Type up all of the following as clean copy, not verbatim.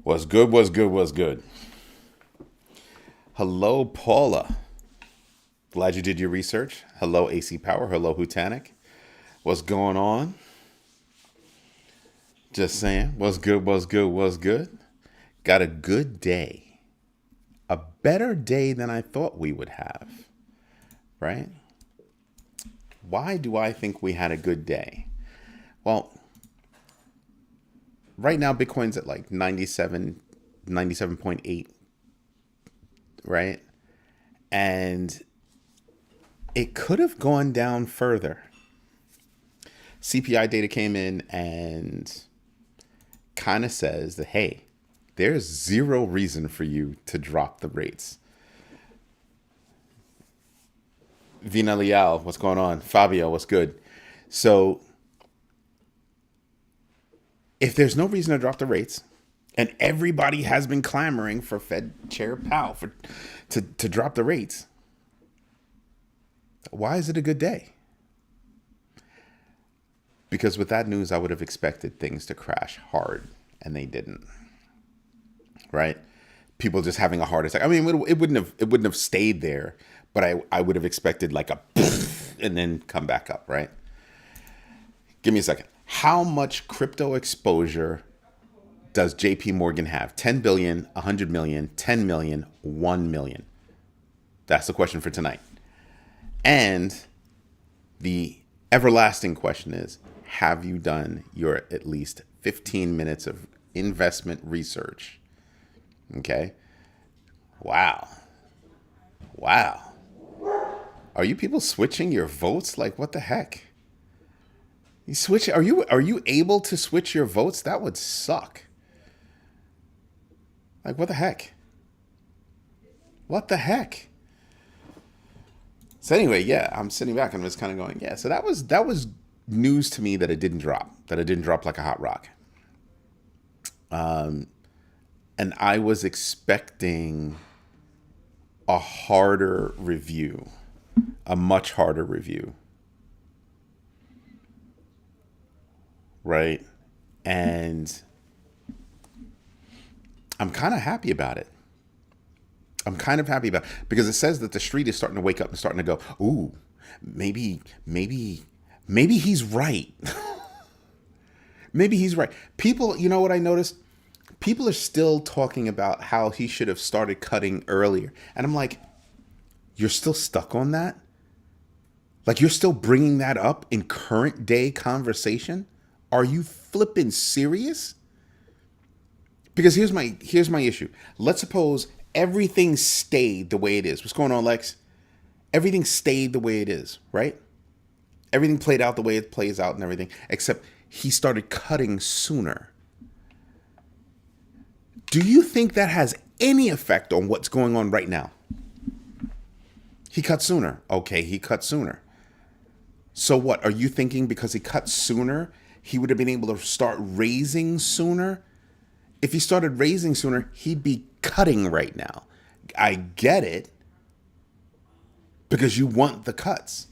What's good? What's good? What's good? Hello, Paula. Glad you did your research. Hello, AC Power. Hello, Hutanic. What's going on? Just saying. What's good? What's good? What's good? Got a good day. A better day than I thought we would have. Right? Why do I think we had a good day? Well, right now Bitcoin's at like 97.8, right? And it could have gone down further. CPI data came in and kind of says that, hey, there's zero reason for you to drop the rates. Vina Leal, what's going on? Fabio, what's good? So if there's no reason to drop the rates, and everybody has been clamoring for Fed Chair Powell to drop the rates, why is it a good day? Because with that news, I would have expected things to crash hard, and they didn't. Right? People just having a heart attack. I mean, it wouldn't have stayed there, but I would have expected like a and then come back up. Right? Give me a second. How much crypto exposure does JP Morgan have? 10 billion, 100 million, 10 million, 1 million. That's the question for tonight. And the everlasting question is, have you done your at least 15 minutes of investment research? Okay. Wow. Wow. Are you people switching your votes? Like, what the heck? You switch? Are you able to switch your votes? That would suck. Like, what the heck? What the heck? So anyway, yeah, I'm sitting back and I'm just kind of going, yeah. So that was news to me that it didn't drop. That it didn't drop like a hot rock. And I was expecting a harder review, a much harder review, right? And I'm kind of happy about it. I'm kind of happy about it because it says that the street is starting to wake up and starting to go, ooh, maybe he's right. Maybe he's right. People, you know what I noticed? People are still talking about how he should have started cutting earlier. And I'm like, you're still stuck on that? Like, you're still bringing that up in current day conversation? Are you flipping serious? Because here's my issue. Let's suppose everything stayed the way it is. What's going on, Lex? Everything stayed the way it is, right? Everything played out the way it plays out and everything, except he started cutting sooner. Do you think that has any effect on what's going on right now? He cut sooner. Okay, he cut sooner. So what? Are you thinking because he cut sooner, he would have been able to start raising sooner? If he started raising sooner, he'd be cutting right now. I get it. Because you want the cuts.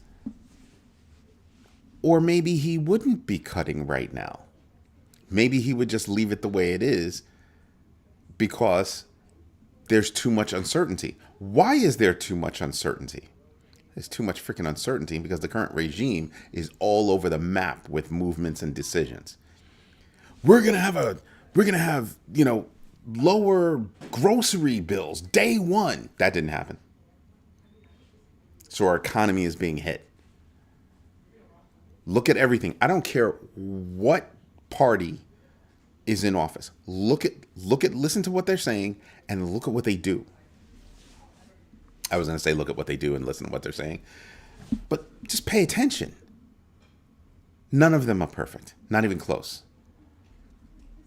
Or maybe he wouldn't be cutting right now. Maybe he would just leave it the way it is because there's too much uncertainty. Why is there too much uncertainty? There's too much freaking uncertainty because the current regime is all over the map with movements and decisions. We're going to have, lower grocery bills day one. That didn't happen. So our economy is being hit. Look at everything. I don't care what party is in office. Listen to what they're saying and look at what they do. I was going to say look at what they do and listen to what they're saying. But just pay attention. None of them are perfect. Not even close.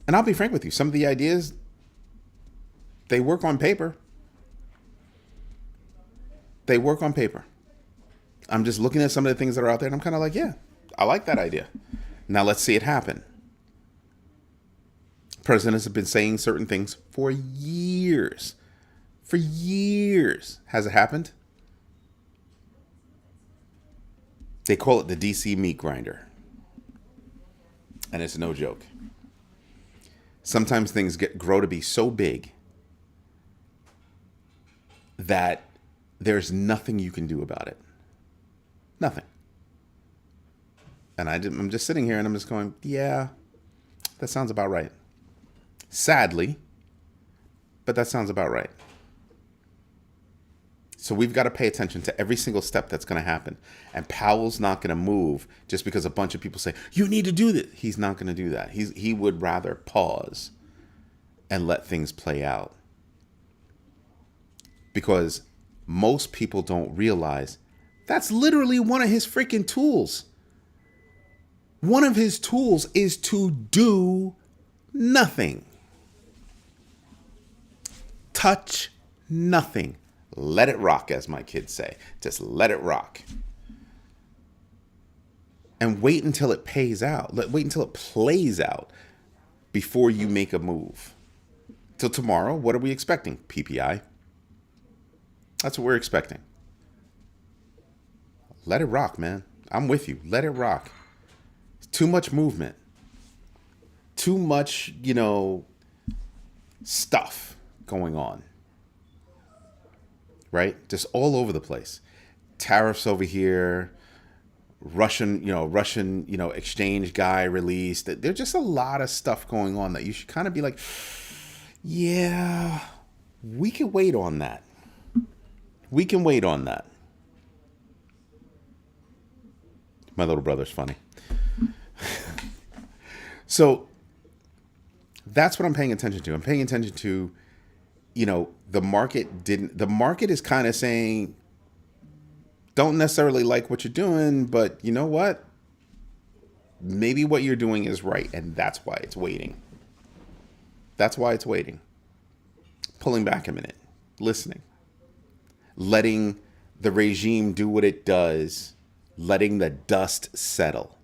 And I'll be frank with you. Some of the ideas, they work on paper. They work on paper. I'm just looking at some of the things that are out there and I'm kind of like, yeah, I like that idea. Now let's see it happen. Presidents have been saying certain things for years. For years. Has it happened? They call it the DC meat grinder. And it's no joke. Sometimes things grow to be so big that there's nothing you can do about it. Nothing. And I'm just sitting here and I'm just going, yeah, that sounds about right. Sadly, but that sounds about right. So we've got to pay attention to every single step that's going to happen. And Powell's not going to move just because a bunch of people say, you need to do this. He's not going to do that. He would rather pause and let things play out. Because most people don't realize that's literally one of his freaking tools. One of his tools is to do nothing. Touch nothing. Let it rock, as my kids say. Just let it rock. And wait until it pays out. Wait until it plays out before you make a move. Till tomorrow, what are we expecting? PPI. That's what we're expecting. Let it rock, man. I'm with you. Let it rock. Too much movement. Too much, stuff going on. Right? Just all over the place. Tariffs over here. Russian exchange guy released. There's just a lot of stuff going on that you should kind of be like, yeah, we can wait on that. We can wait on that. My little brother's funny. So that's what I'm paying attention to. I'm paying attention to, the market is kind of saying, don't necessarily like what you're doing, but you know what? Maybe what you're doing is right. And that's why it's waiting. That's why it's waiting. Pulling back a minute, listening, letting the regime do what it does, letting the dust settle.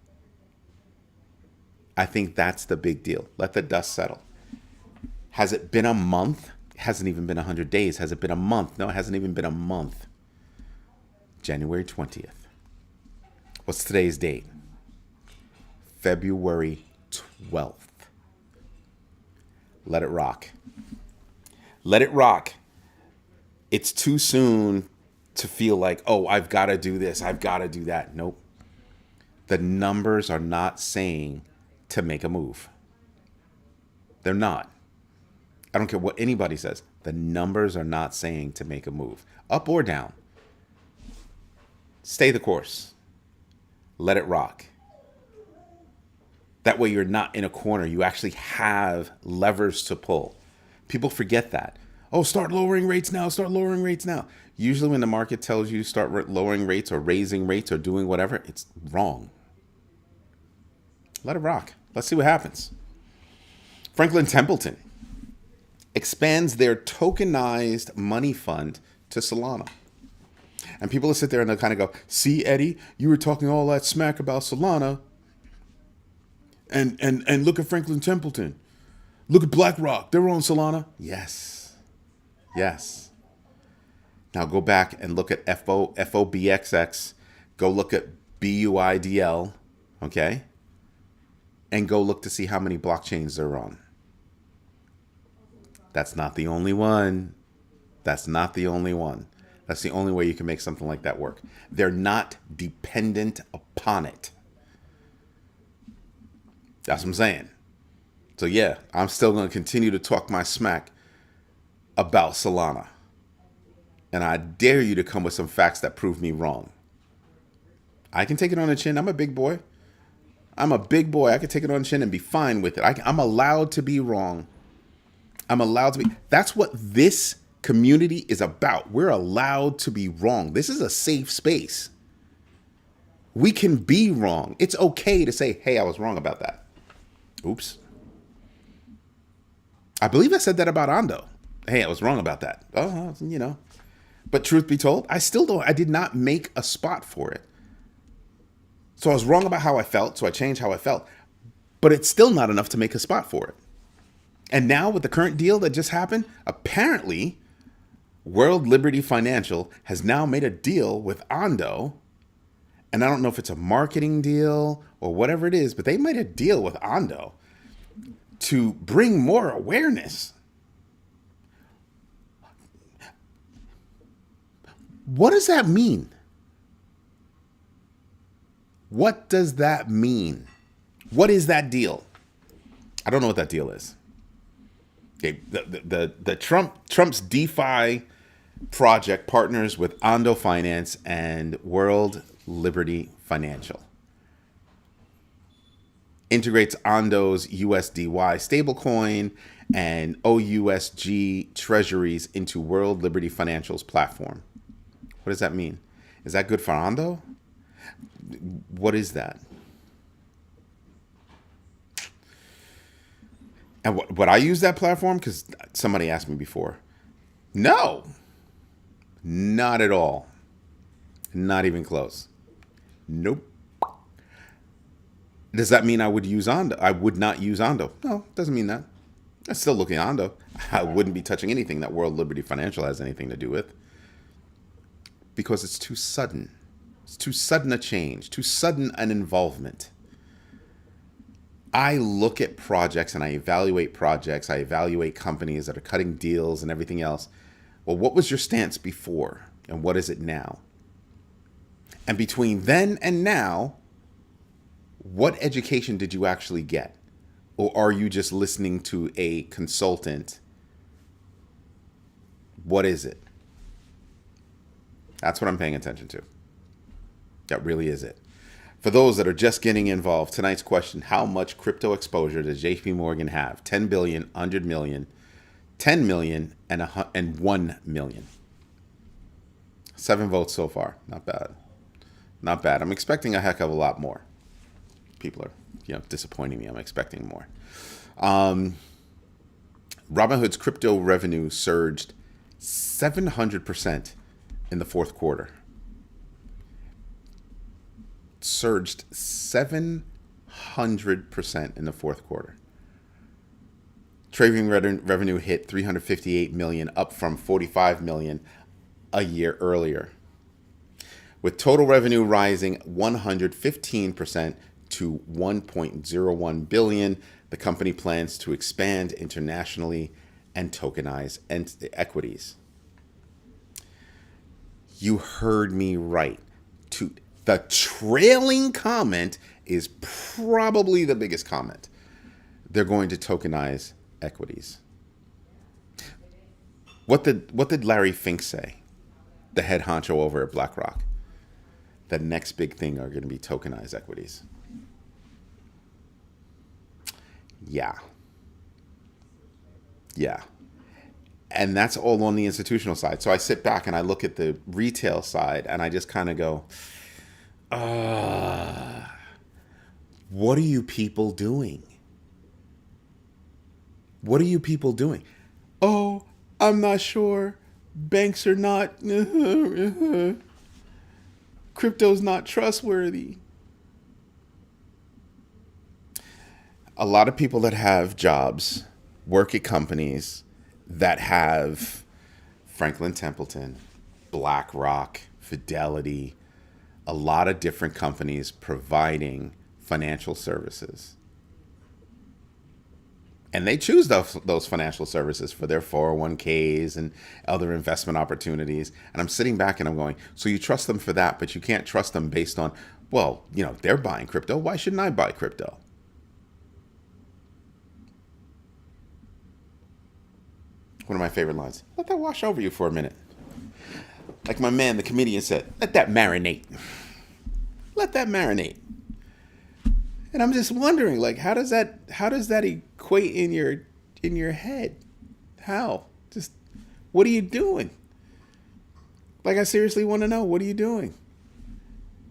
I think that's the big deal. Let the dust settle. Has it been a month? It hasn't even been 100 days. Has it been a month? No, it hasn't even been a month. January 20th. What's today's date? February 12th. Let it rock. Let it rock. It's too soon to feel like, oh, I've got to do this. I've got to do that. Nope. The numbers are not saying to make a move. They're not. I don't care what anybody says. The numbers are not saying to make a move. Up or down. Stay the course. Let it rock. That way you're not in a corner. You actually have levers to pull. People forget that. Oh, start lowering rates now. Start lowering rates now. Usually when the market tells you to start lowering rates or raising rates or doing whatever, it's wrong. Let it rock. Let's see what happens. Franklin Templeton expands their tokenized money fund to Solana. And people will sit there and they'll kind of go, see, Eddie, you were talking all that smack about Solana. And look at Franklin Templeton. Look at BlackRock. They're on Solana. Yes. Yes. Now go back and look at FOBXX. Go look at BUIDL. Okay? And go look to see how many blockchains they're on. That's not the only one. That's not the only one. That's the only way you can make something like that work. They're not dependent upon it. That's what I'm saying. So yeah, I'm still going to continue to talk my smack about Solana. And I dare you to come with some facts that prove me wrong. I can take it on the chin. I'm a big boy. I'm a big boy. I can take it on the chin and be fine with it. I'm allowed to be wrong. I'm allowed to be. That's what this community is about. We're allowed to be wrong. This is a safe space. We can be wrong. It's okay to say, hey, I was wrong about that. Oops. I believe I said that about Ando. Hey, I was wrong about that. Oh, But truth be told, I did not make a spot for it. So I was wrong about how I felt, so I changed how I felt. But it's still not enough to make a spot for it. And now with the current deal that just happened, apparently World Liberty Financial has now made a deal with Ando. And I don't know if it's a marketing deal or whatever it is, but they made a deal with Ando to bring more awareness. What does that mean? What does that mean? What is that deal? I don't know what that deal is. Okay, the Trump's DeFi project partners with Ondo Finance and World Liberty Financial. Integrates Ondo's USDY stablecoin and OUSG treasuries into World Liberty Financial's platform. What does that mean? Is that good for Ondo? What is that? And would I use that platform? Because somebody asked me before. No, not at all. Not even close. Nope. Does that mean I would use Ondo? I would not use Ondo. No, doesn't mean that. I'm still looking at Ondo. I wouldn't be touching anything that World Liberty Financial has anything to do with. Because it's too sudden. It's too sudden a change, too sudden an involvement. I look at projects and I evaluate projects. I evaluate companies that are cutting deals and everything else. Well, what was your stance before and what is it now? And between then and now, what education did you actually get? Or are you just listening to a consultant? What is it? That's what I'm paying attention to. That really is it. For those that are just getting involved, tonight's question: how much crypto exposure does JP Morgan have? 10 billion, 100 million, 10 million, and 1 million. 7 votes so far. Not bad. Not bad. I'm expecting a heck of a lot more. People are, disappointing me. I'm expecting more. Robinhood's crypto revenue surged 700% in the fourth quarter. Surged 700% in the fourth quarter. Trading revenue hit 358 million, up from 45 million a year earlier. With total revenue rising 115% to 1.01 billion, the company plans to expand internationally and tokenize equities. You heard me right. The trailing comment is probably the biggest comment. They're going to tokenize equities. What did Larry Fink say? The head honcho over at BlackRock. The next big thing are going to be tokenized equities. Yeah. And that's all on the institutional side. So I sit back and I look at the retail side and I just kind of go, what are you people doing? What are you people doing? Oh, I'm not sure. Banks are not, crypto's not trustworthy. A lot of people that have jobs work at companies that have Franklin Templeton, BlackRock, Fidelity, a lot of different companies providing financial services. And they choose those financial services for their 401ks and other investment opportunities. And I'm sitting back and I'm going, so you trust them for that, but you can't trust them based on, well, they're buying crypto. Why shouldn't I buy crypto? One of my favorite lines: let that wash over you for a minute. Like my man, the comedian, said, let that marinate. Let that marinate. And I'm just wondering, like, how does that equate in your head? How? Just, what are you doing? Like, I seriously want to know, what are you doing?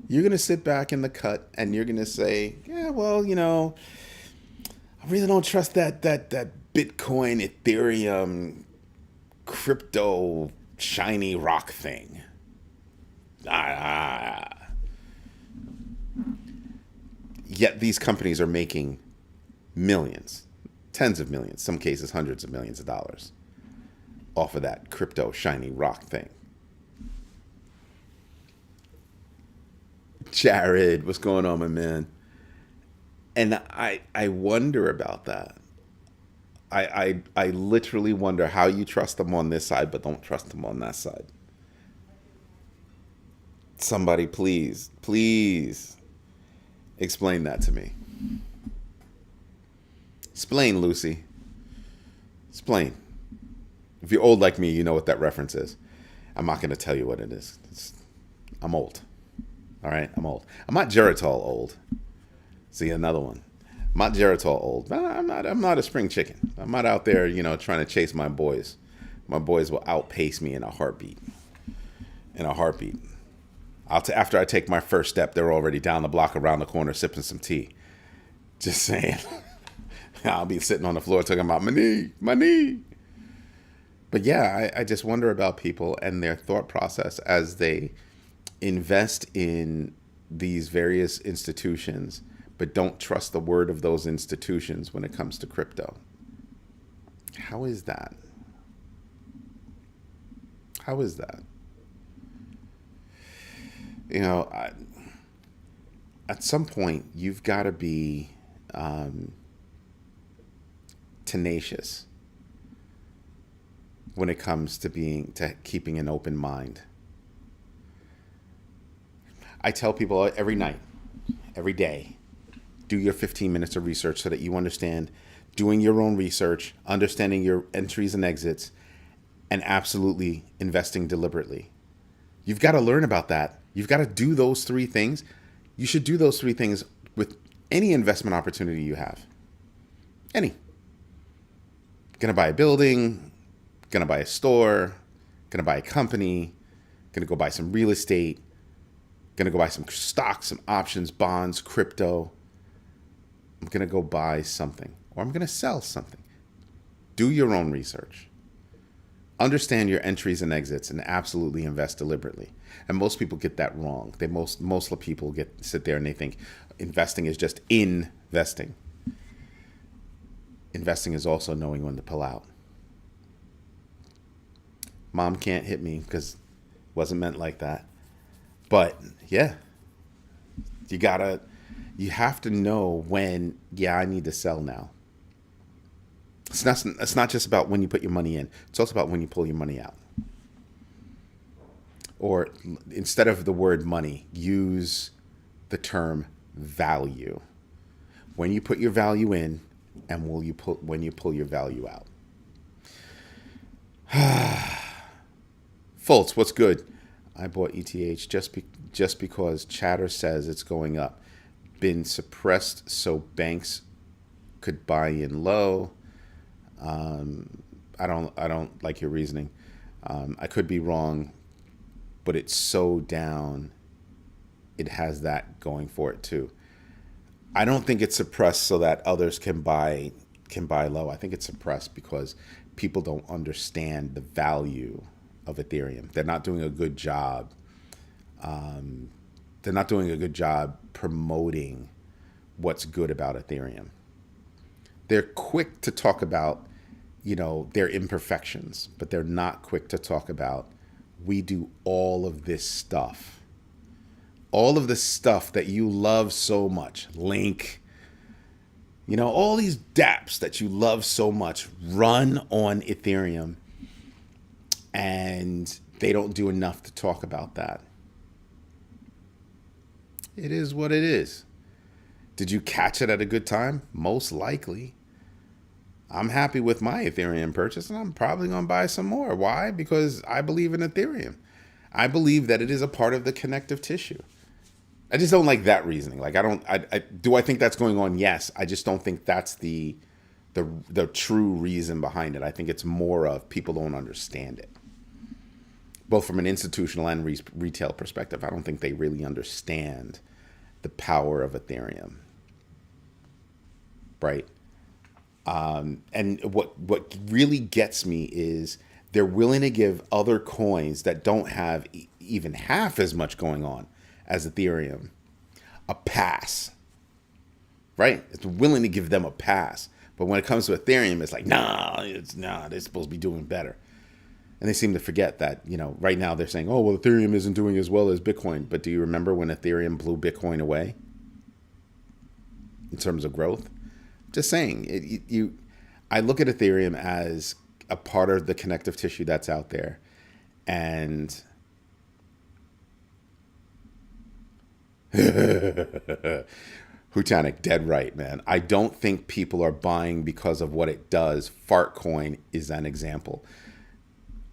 You're going to sit back in the cut and you're going to say, yeah, well, I really don't trust that Bitcoin, Ethereum, crypto, shiny rock thing. Yet these companies are making millions, tens of millions, some cases hundreds of millions of dollars off of that crypto, shiny rock thing. Jared, what's going on, my man? And I wonder about that. I literally wonder how you trust them on this side, but don't trust them on that side. Somebody, please explain that to me. Explain, Lucy. Explain. If you're old like me, you know what that reference is. I'm not going to tell you what it is. I'm old. All right, I'm old. I'm not Geritol old. See, another one. I'm not Geritol old. I'm not a spring chicken. I'm not out there, trying to chase my boys. My boys will outpace me in a heartbeat. In a heartbeat. After I take my first step, they're already down the block around the corner sipping some tea. Just saying. I'll be sitting on the floor talking about my knee. But yeah, I just wonder about people and their thought process as they invest in these various institutions, but don't trust the word of those institutions when it comes to crypto. How is that? How is that? At some point, you've got to be tenacious when it comes to keeping an open mind. I tell people every night, every day, do your 15 minutes of research so that you understand doing your own research, understanding your entries and exits, and absolutely investing deliberately. You've got to learn about that. You've got to do those 3 things. You should do those 3 things with any investment opportunity you have. Any. Gonna buy a building, gonna buy a store, gonna buy a company, gonna go buy some real estate, gonna go buy some stocks, some options, bonds, crypto. I'm gonna go buy something, or I'm gonna sell something. Do your own research. Understand your entries and exits and absolutely invest deliberately. And most people get that wrong. Most people sit there and they think investing is just investing. Investing is also knowing when to pull out. Mom can't hit me because it wasn't meant like that. But yeah, you have to know when, I need to sell now. It's not just about when you put your money in. It's also about when you pull your money out. Or instead of the word money, use the term value. When you put your value in, and when you pull your value out. Fultz, what's good? I bought ETH just because chatter says it's going up. Been suppressed so banks could buy in low. I don't like your reasoning. I could be wrong, but it's so down. It has that going for it too. I don't think it's suppressed so that others can buy low. I think it's suppressed because people don't understand the value of Ethereum. They're not doing a good job. They're not doing a good job promoting what's good about Ethereum. They're quick to talk about, their imperfections, but they're not quick to talk about we do all of this stuff. All of the stuff that you love so much, Link, all these dApps that you love so much run on Ethereum, and they don't do enough to talk about that. It is what it is. Did you catch it at a good time? Most likely. I'm happy with my Ethereum purchase, and I'm probably going to buy some more. Why? Because I believe in Ethereum. I believe that it is a part of the connective tissue. I just don't like that reasoning. Like, do I think that's going on? Yes. I just don't think that's the true reason behind it. I think it's more of people don't understand it. Both from an institutional and retail perspective, I don't think they really understand the power of Ethereum. Right? And what really gets me is they're willing to give other coins that don't have even half as much going on as Ethereum a pass, right? It's willing to give them a pass. But when it comes to Ethereum, it's like, they're supposed to be doing better. And they seem to forget that, right now they're saying, oh, well, Ethereum isn't doing as well as Bitcoin. But do you remember when Ethereum blew Bitcoin away in terms of growth? Just saying, I look at Ethereum as a part of the connective tissue that's out there. And Hutanic, dead right, man. I don't think people are buying because of what it does. Fartcoin is an example.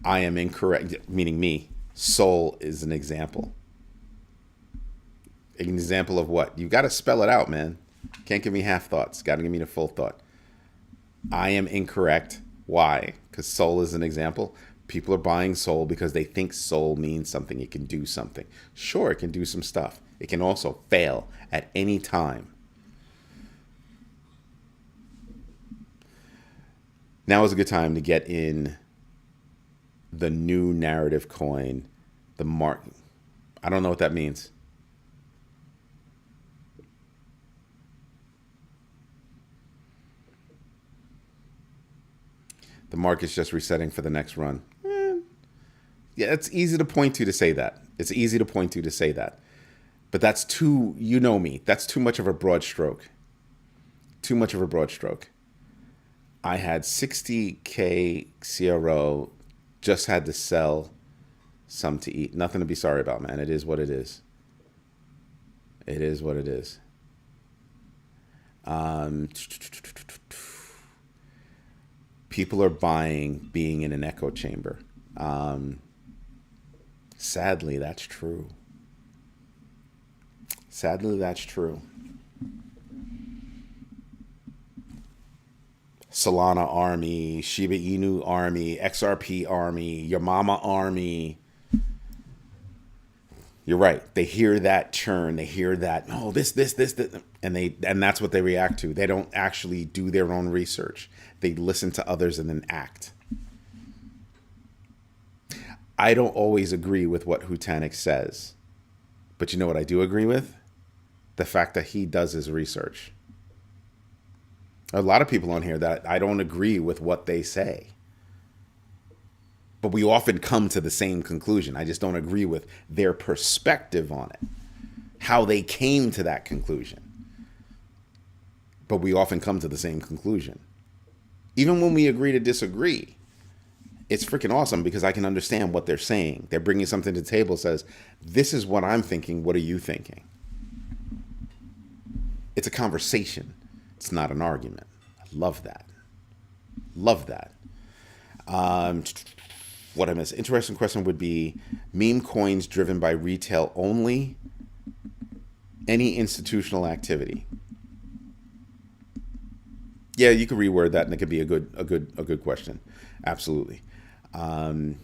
I am incorrect, meaning me. Sol is an example. An example of what? You got to spell it out, man. Can't give me half thoughts. Got to give me the full thought. I am incorrect. Why? Because Sol is an example. People are buying Sol because they think Sol means something. It can do something. Sure, it can do some stuff. It can also fail at any time. Now is a good time to get in the new narrative coin, the mark. I don't know what that means. The market's just resetting for the next run. Yeah, it's easy to point to say that. It's easy to point to say that. But that's too, you know me, that's too much of a broad stroke. Too much of a broad stroke. I had 60K CRO, just had to sell some to eat. Nothing to be sorry about, man. It is what it is. It is what it is. People are buying being in an echo chamber. Sadly, that's true. Sadly, that's true. Solana army, Shiba Inu army, XRP army, your mama army. You're right. They hear that churn. They hear that, oh, this, and that's what they react to. They don't actually do their own research. They listen to others and then act. I don't always agree with what Hutanic says. But you know what I do agree with? The fact that he does his research. A lot of people on here that I don't agree with what they say. But we often come to the same conclusion. I just don't agree with their perspective on it. How they came to that conclusion. But we often come to the same conclusion. Even when we agree to disagree, it's freaking awesome because I can understand what they're saying. They're bringing something to the table that says, this is what I'm thinking. What are you thinking? It's a conversation. It's not an argument. I love that. Love that. What I missed. Interesting question would be meme coins driven by retail only. Any institutional activity. Yeah, you could reword that and it could be a good question. Absolutely. They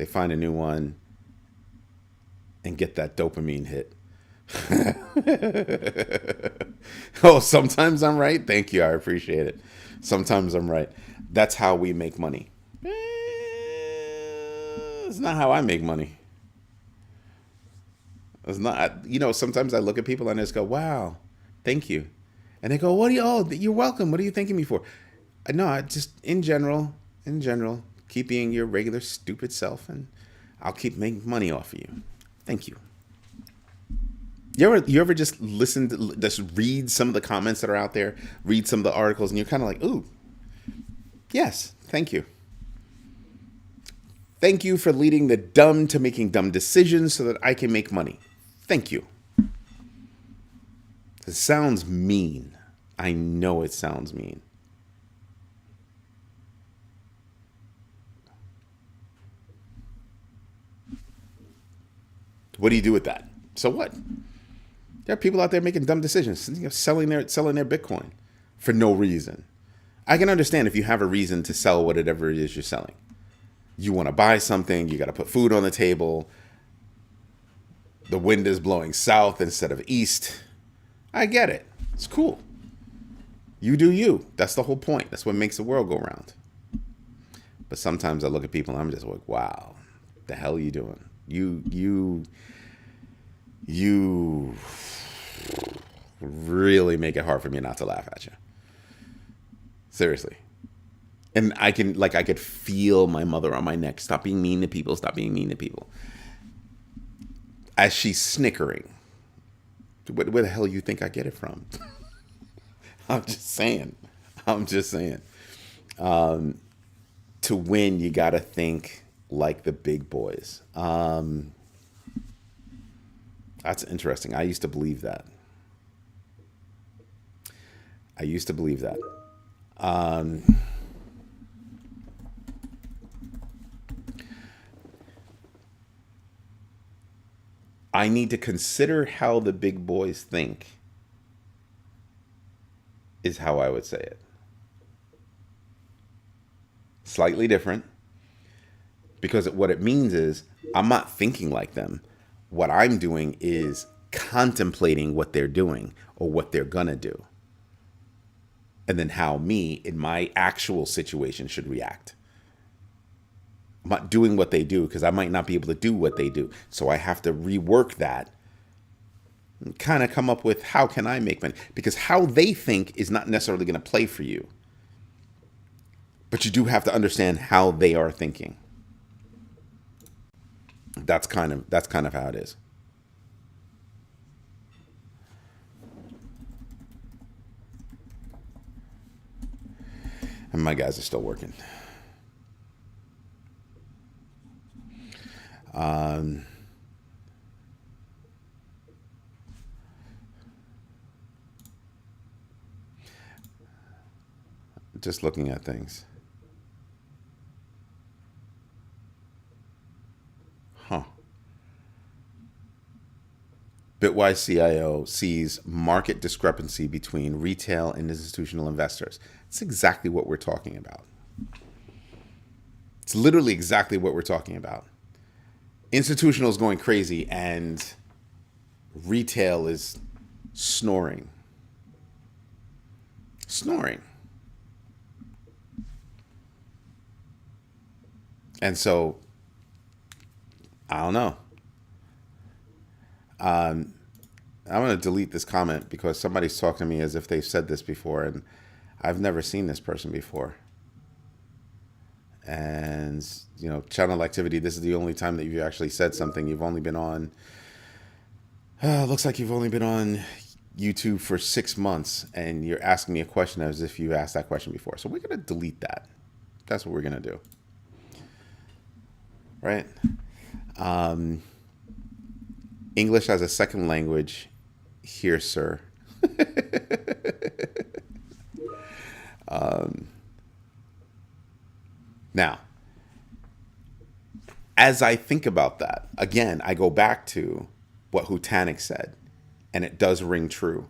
find a new one and get that dopamine hit. Oh, sometimes I'm right. Thank you. I appreciate it. Sometimes I'm right. That's how we make money. It's not how I make money. It's not, sometimes I look at people and I just go, wow, thank you. And they go, you're welcome. What are you thanking me for? No, I just, in general, keep being your regular stupid self and I'll keep making money off of you. Thank you. You ever just listen to, just read some of the comments that are out there, read some of the articles, and you're kind of like, ooh, yes, thank you. Thank you for leading the dumb to making dumb decisions so that I can make money. Thank you. It sounds mean. I know it sounds mean. What do you do with that? So what? There are people out there making dumb decisions, selling their Bitcoin for no reason. I can understand if you have a reason to sell whatever it is you're selling. You want to buy something, you got to put food on the table. The wind is blowing south instead of east. I get it. It's cool. You do you. That's the whole point. That's what makes the world go round. But sometimes I look at people and I'm just like, wow, the hell are you doing? You really make it hard for me not to laugh at you. Seriously. And I could feel my mother on my neck. Stop being mean to people. Stop being mean to people. As she's snickering. Where the hell you think I get it from? I'm just saying. I'm just saying. To win, you got to think like the big boys. That's interesting. I used to believe that. I used to believe that. I need to consider how the big boys think, is how I would say it. Slightly different, because what it means is I'm not thinking like them. What I'm doing is contemplating what they're doing or what they're going to do. And then how me, in my actual situation, should react. I'm not doing what they do because I might not be able to do what they do. So I have to rework that and kind of come up with how can I make money? Because how they think is not necessarily going to play for you. But you do have to understand how they are thinking. That's kind of how it is. And my guys are still working. Just looking at things. Huh. Bitwise CIO sees market discrepancy between retail and institutional investors. It's exactly what we're talking about. It's literally exactly what we're talking about. Institutional is going crazy and retail is snoring. Snoring. And so, I don't know. I'm going to delete this comment because somebody's talking to me as if they've said this before, and I've never seen this person before. And, you know, channel activity, this is the only time that you've actually said something. You've only been on, looks like you've only been on YouTube for 6 months, and you're asking me a question as if you asked that question before. So we're going to delete that. That's what we're going to do. Right? English as a second language here, sir. Now, as I think about that, again, I go back to what Hutanik said, and it does ring true.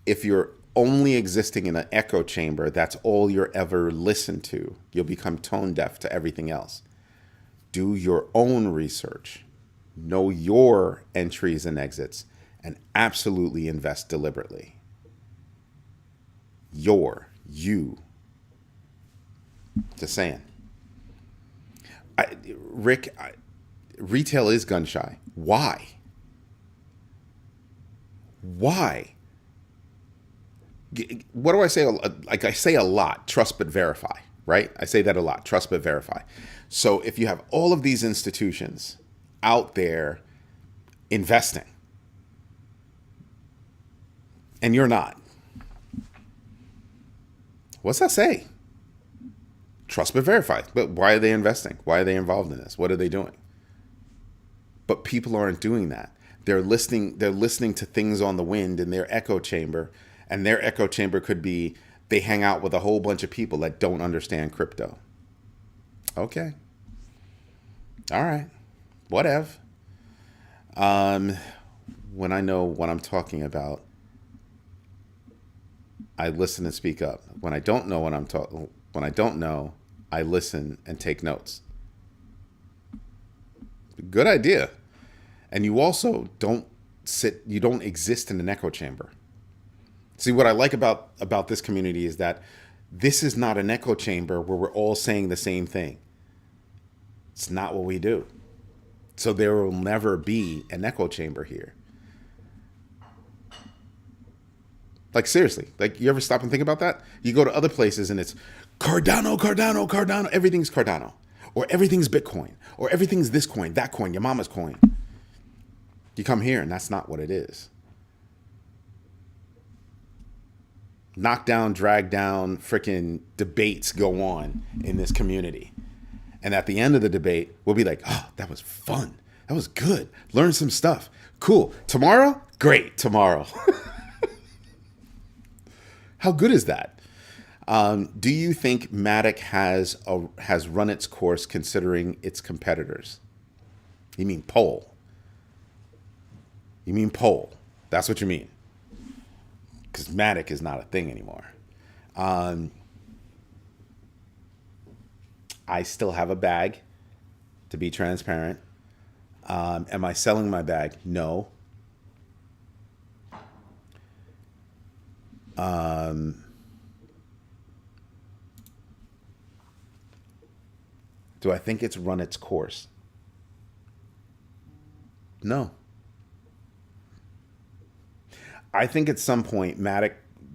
If you're only existing in an echo chamber, that's all you're ever listened to. You'll become tone deaf to everything else. Do your own research. Know your entries and exits, and absolutely invest deliberately. You. Just saying. Rick, retail is gun shy. Why? Why? What do I say? Like I say a lot, trust but verify, right? I say that a lot, trust but verify. So if you have all of these institutions out there investing and you're not, what's that say? Trust but verify. But why are they investing? Why are they involved in this? What are they doing? But people aren't doing that. They're listening to things on the wind in their echo chamber, and their echo chamber could be they hang out with a whole bunch of people that don't understand crypto. Okay. All right. Whatever. When I know what I'm talking about, I listen and speak up. When I don't know I listen and take notes. Good idea. And you also don't exist in an echo chamber. See, what I like about this community is that this is not an echo chamber where we're all saying the same thing. It's not what we do. So there will never be an echo chamber here. Like, seriously, like, you ever stop and think about that? You go to other places and it's Cardano. Everything's Cardano. Or everything's Bitcoin. Or everything's this coin, that coin, your mama's coin. You come here and that's not what it is. knockdown, drag down, freaking debates go on in this community. And at the end of the debate, we'll be like, oh, that was fun. That was good. Learn some stuff. Cool. Tomorrow? Great. Tomorrow. How good is that? Do you think Matic has run its course considering its competitors? You mean poll? You mean poll? That's what you mean. Because Matic is not a thing anymore. I still have a bag, to be transparent. Am I selling my bag? No. Do I think it's run its course? No. I think at some point Matic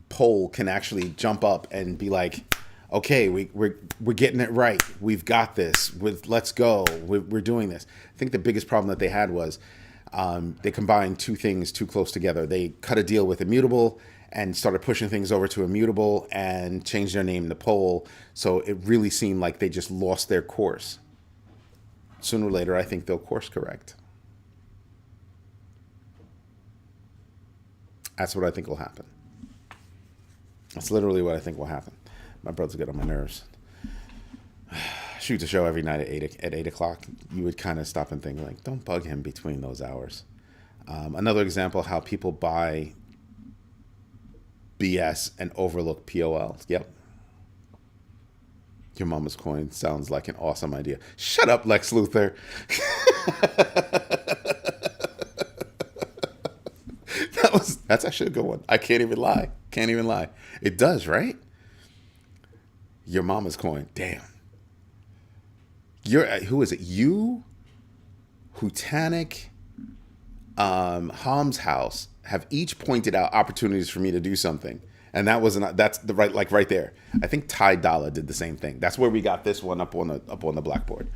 Poll can actually jump up and be like, okay, we're getting it right. We've got this. Let's go. We're doing this. I think the biggest problem that they had was they combined two things too close together. They cut a deal with Immutable and started pushing things over to Immutable and changed their name to Poll. So it really seemed like they just lost their course. Sooner or later, I think they'll course correct. That's what I think will happen. That's literally what I think will happen. My brother's get on my nerves. Shoots a show every night at 8 o'clock. You would kind of stop and think, like, don't bug him between those hours. Another example of how people buy BS and overlook POL. Yep. Your mama's coin sounds like an awesome idea. Shut up, Lex Luthor. That's actually a good one. I can't even lie. Can't even lie. It does, right? Your mama's coin. Damn. Who is it? You, Hutanic, Ham's house have each pointed out opportunities for me to do something. And that's the right there. I think Ty Dolla did the same thing. That's where we got this one up on the blackboard.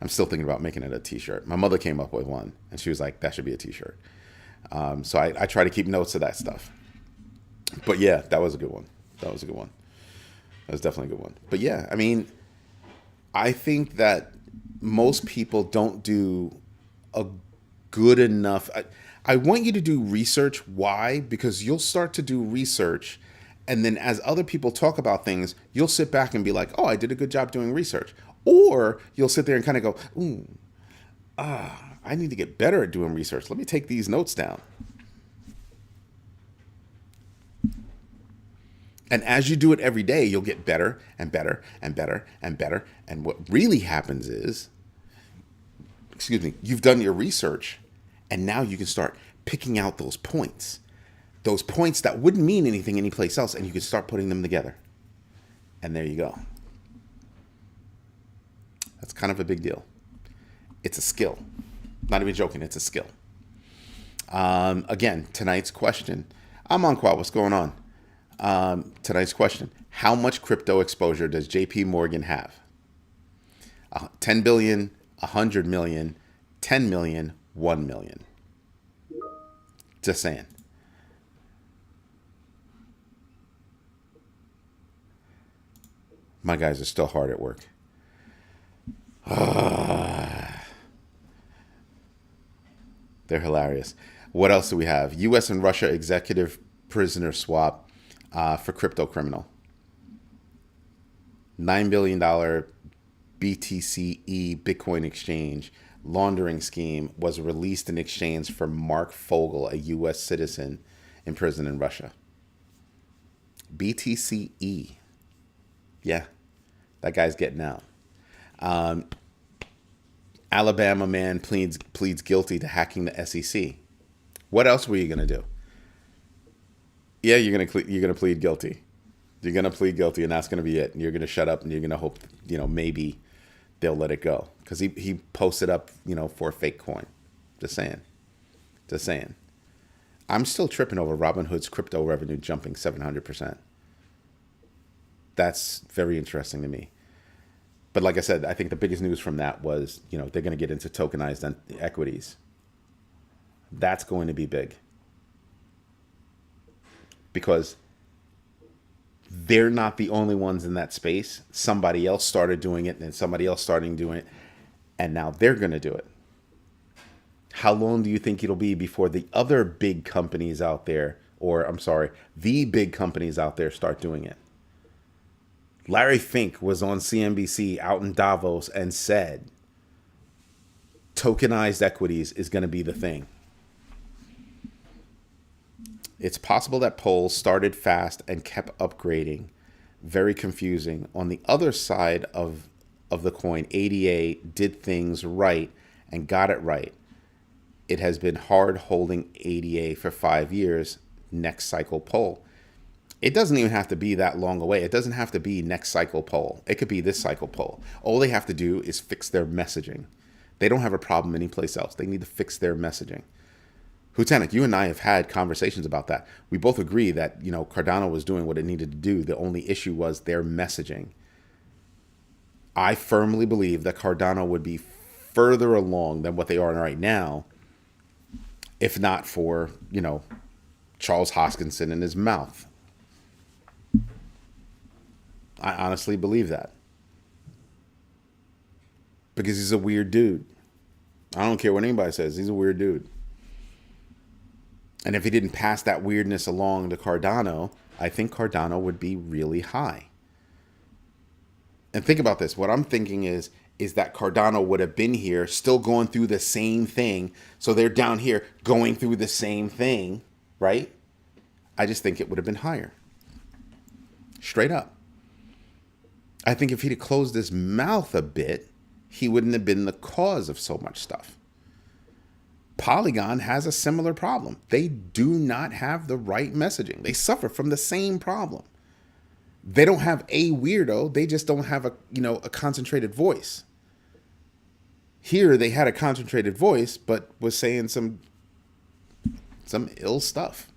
I'm still thinking about making it a t-shirt. My mother came up with one and she was like, that should be a t-shirt. So I try to keep notes of that stuff. But yeah, that was a good one. That was definitely a good one. But yeah, I mean, I think that most people don't do a good enough. I want you to do research. Why? Because you'll start to do research, and then as other people talk about things, you'll sit back and be like, oh, I did a good job doing research. Or you'll sit there and kind of go, I need to get better at doing research. Let me take these notes down. And as you do it every day, you'll get better and better and better and better. And what really happens is, you've done your research, and now you can start picking out those points that wouldn't mean anything anyplace else, and you can start putting them together. And there you go. That's kind of a big deal. It's a skill. Not even joking, it's a skill. Again, tonight's question. I'm on Quad. What's going on? Tonight's question. How much crypto exposure does JP Morgan have? 10 billion, 100 million, 10 million, 1 million. Just saying. My guys are still hard at work. They're hilarious. What else do we have? U.S. and Russia executive prisoner swap for crypto criminal. $9 billion BTCE Bitcoin exchange laundering scheme was released in exchange for Mark Fogel, a U.S. citizen in prison in Russia. BTCE. Yeah, that guy's getting out. Alabama man pleads guilty to hacking the SEC. What else were you gonna do? Yeah, you're gonna plead guilty. You're gonna plead guilty, and that's gonna be it. And you're gonna shut up, and you're gonna hope, maybe they'll let it go, because he posted up, for a fake coin. Just saying. I'm still tripping over Robinhood's crypto revenue jumping 700%. That's very interesting to me. But like I said, I think the biggest news from that was, they're going to get into tokenized equities. That's going to be big. Because they're not the only ones in that space. Somebody else started doing it, and then somebody else starting doing it, and now they're going to do it. How long do you think it'll be before the other big companies out there, or I'm sorry, the big companies out there start doing it? Larry Fink was on CNBC out in Davos and said tokenized equities is going to be the thing. It's possible that polls started fast and kept upgrading. Very confusing. On the other side of the coin, ADA did things right and got it right. It has been hard holding ADA for 5 years. Next cycle poll. It doesn't even have to be that long away. It doesn't have to be next cycle poll. It could be this cycle poll. All they have to do is fix their messaging. They don't have a problem anyplace else. They need to fix their messaging. Lieutenant, you and I have had conversations about that. We both agree that, Cardano was doing what it needed to do. The only issue was their messaging. I firmly believe that Cardano would be further along than what they are right now, if not for, Charles Hoskinson and his mouth. I honestly believe that. Because he's a weird dude. I don't care what anybody says. He's a weird dude. And if he didn't pass that weirdness along to Cardano, I think Cardano would be really high. And think about this. What I'm thinking is that Cardano would have been here still going through the same thing. So they're down here going through the same thing, right? I just think it would have been higher. Straight up. I think if he'd have closed his mouth a bit, he wouldn't have been the cause of so much stuff. Polygon has a similar problem. They do not have the right messaging. They suffer from the same problem. They don't have a weirdo. They just don't have a concentrated voice. Here they had a concentrated voice, but was saying some ill stuff.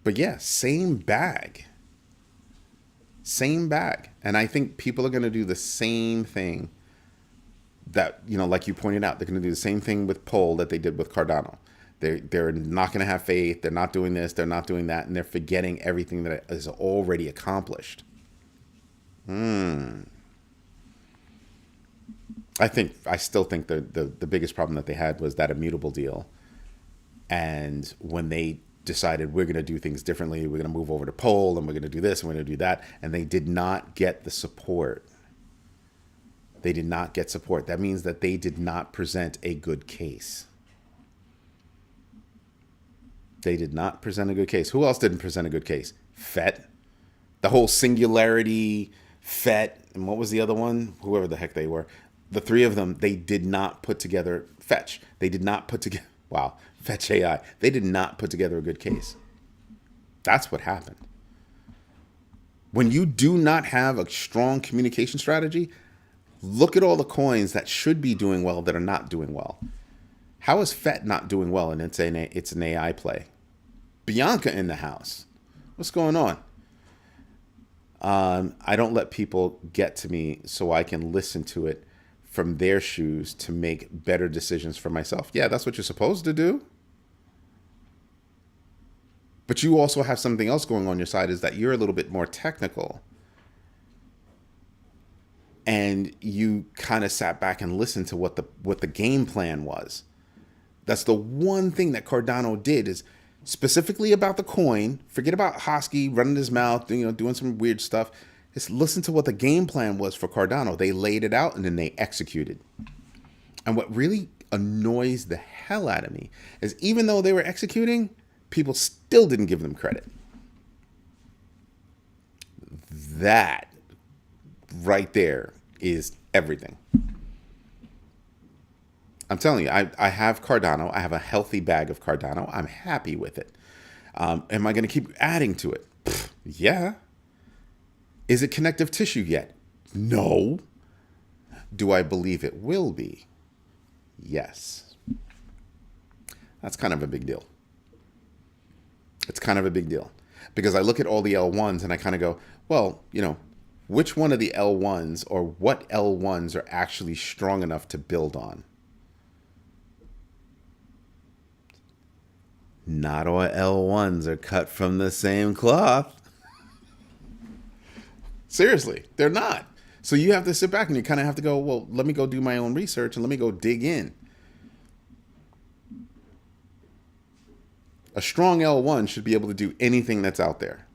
But yeah, same bag. Same bag. And I think people are going to do the same thing that, like you pointed out, they're going to do the same thing with Pole that they did with Cardano. They're not going to have faith. They're not doing this. They're not doing that. And they're forgetting everything that is already accomplished. I still think the biggest problem that they had was that immutable deal. And when they decided we're going to do things differently, we're going to move over to Pole and we're going to do this and we're going to do that. And they did not get the support. They did not get support. That means that they did not present a good case. They did not present a good case. Who else didn't present a good case? FET. The whole Singularity, FET, and what was the other one? Whoever the heck they were. The three of them, they did not put together Fetch. They did not put together, Fetch AI. They did not put together a good case. That's what happened. When you do not have a strong communication strategy, look at all the coins that should be doing well that are not doing well. How is FET not doing well? And it's an AI play. Bianca in the house. What's going on? I don't let people get to me so I can listen to it from their shoes to make better decisions for myself. Yeah, that's what you're supposed to do. But you also have something else going on your side, is that you're a little bit more technical. And you kind of sat back and listened to what the game plan was. That's the one thing that Cardano did, is specifically about the coin. Forget about Hosky running his mouth, doing some weird stuff. Just listen to what the game plan was for Cardano. They laid it out and then they executed. And what really annoys the hell out of me is, even though they were executing, people still didn't give them credit. That right there is everything. I'm telling you, I have Cardano. I have a healthy bag of Cardano. I'm happy with it. Am I going to keep adding to it? Yeah. Is it connective tissue yet? No. Do I believe it will be? Yes. That's kind of a big deal. It's kind of a big deal. Because I look at all the L1s and I kind of go, well, which one of the L1s, or what L1s are actually strong enough to build on? Not all L1s are cut from the same cloth. Seriously, they're not. So you have to sit back and you kind of have to go, well, let me go do my own research and let me go dig in. A strong L1 should be able to do anything that's out there.